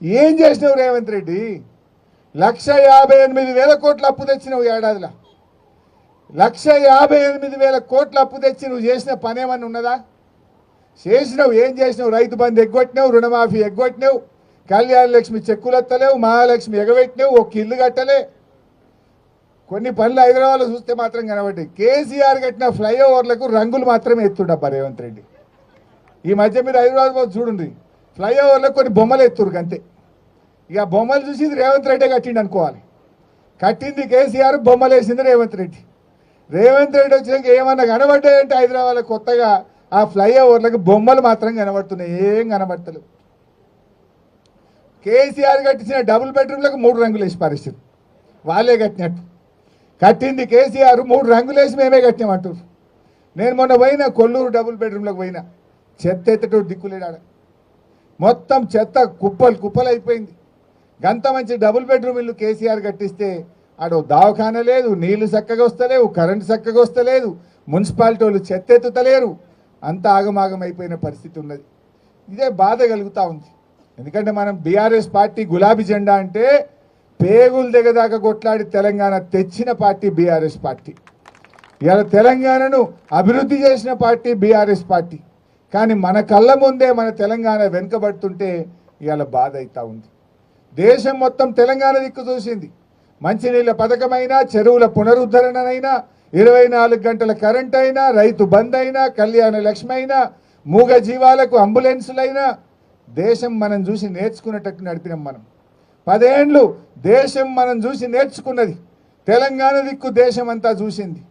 ఏం చేసినావు రేవంత్ రెడ్డి? 1,58,000 కోట్ల అప్పు తెచ్చినావు ఏడాదిలో. 1,58,000 కోట్ల అప్పు తెచ్చి నువ్వు చేసిన పని ఏమన్నా ఉన్నదా? చేసినావు. ఏం చేసినావు? రైతు బంధు ఎగ్గొట్టినావు, రుణమాఫీ ఎగ్గొట్టినావు, కళ్యాణ లక్ష్మి చెక్కులు ఎత్తలేవు, మహాలక్ష్మి ఎగబెట్టినావు, ఒక ఇల్లు కట్టలే. కొన్ని పనులు హైదరాబాద్లో చూస్తే మాత్రం కనబడ్డాయి. కేసీఆర్ కట్టిన ఫ్లైఓవర్లకు రంగులు మాత్రమే ఎత్తుండబ్బా రేవంత్ రెడ్డి. ఈ మధ్య మీరు హైదరాబాద్ చూడండి, ఫ్లైఓవర్లకు కొన్ని బొమ్మలు ఎత్తురు అంతే. ఇక బొమ్మలు చూసి ఇది రేవంత్ రెడ్డి కట్టిండి అనుకోవాలి. కట్టింది కేసీఆర్, బొమ్మలు వేసింది రేవంత్ రెడ్డి. రేవంత్ రెడ్డి వచ్చినాక ఏమన్నా కనబడ్డాయంటే హైదరాబాద్లో కొత్తగా ఆ ఫ్లైఓవర్లకు బొమ్మలు మాత్రం కనబడుతున్నాయి, ఏం కనబడతలేవు. కేసీఆర్ కట్టించిన డబుల్ బెడ్రూమ్లకు 3 రంగులు వేసి పరిస్థితి వాళ్ళే కట్టినట్టు. కట్టింది కేసీఆర్, 3 రంగులు వేసి మేమే కట్టినామంటారు. నేను మొన్న పోయినా కొల్లూరు డబుల్ బెడ్రూమ్లకు పోయినా, చెత్త ఎత్తటో దిక్కులేడాడ, మొత్తం చెత్త కుప్పలు కుప్పలు అయిపోయింది. గంత మంచి డబుల్ బెడ్రూమ్ ఇల్లు కేసీఆర్ కట్టిస్తే ఆడో దవాఖాన లేదు, నీళ్లు చక్కగా వస్తలేవు, కరెంటు చక్కగా వస్తలేదు, మున్సిపాలిటీ వాళ్ళు చెత్త ఎత్తుతలేరు, అంత ఆగమాగం అయిపోయిన పరిస్థితి ఉన్నది. ఇదే బాధ కలుగుతూ ఉంది. ఎందుకంటే మనం బీఆర్ఎస్ పార్టీ గులాబీ జెండా అంటే పేగులు దిగదాకా కొట్లాడి తెలంగాణ తెచ్చిన పార్టీ బీఆర్ఎస్ పార్టీ. ఇవాళ తెలంగాణను అభివృద్ధి చేసిన పార్టీ బీఆర్ఎస్ పార్టీ. కానీ మన కళ్ళ ముందే మన తెలంగాణ వెనుకబడుతుంటే ఇవాళ బాధ అవుతూ ఉంది. దేశం మొత్తం తెలంగాణ దిక్కు చూసింది. మంచినీళ్ళ పథకమైనా, చెరువుల పునరుద్ధరణనైనా, 24 గంటల కరెంట్ అయినా, రైతు బంద్ అయినా, కళ్యాణ లక్ష్మి అయినా, మూగ జీవాలకు అంబులెన్సులైనా దేశం మనం చూసి నేర్చుకునేటట్టు నడిపినాం. మనం 10 ఏళ్ళు దేశం మనం చూసి నేర్చుకున్నది. తెలంగాణ దిక్కు దేశం అంతా చూసింది.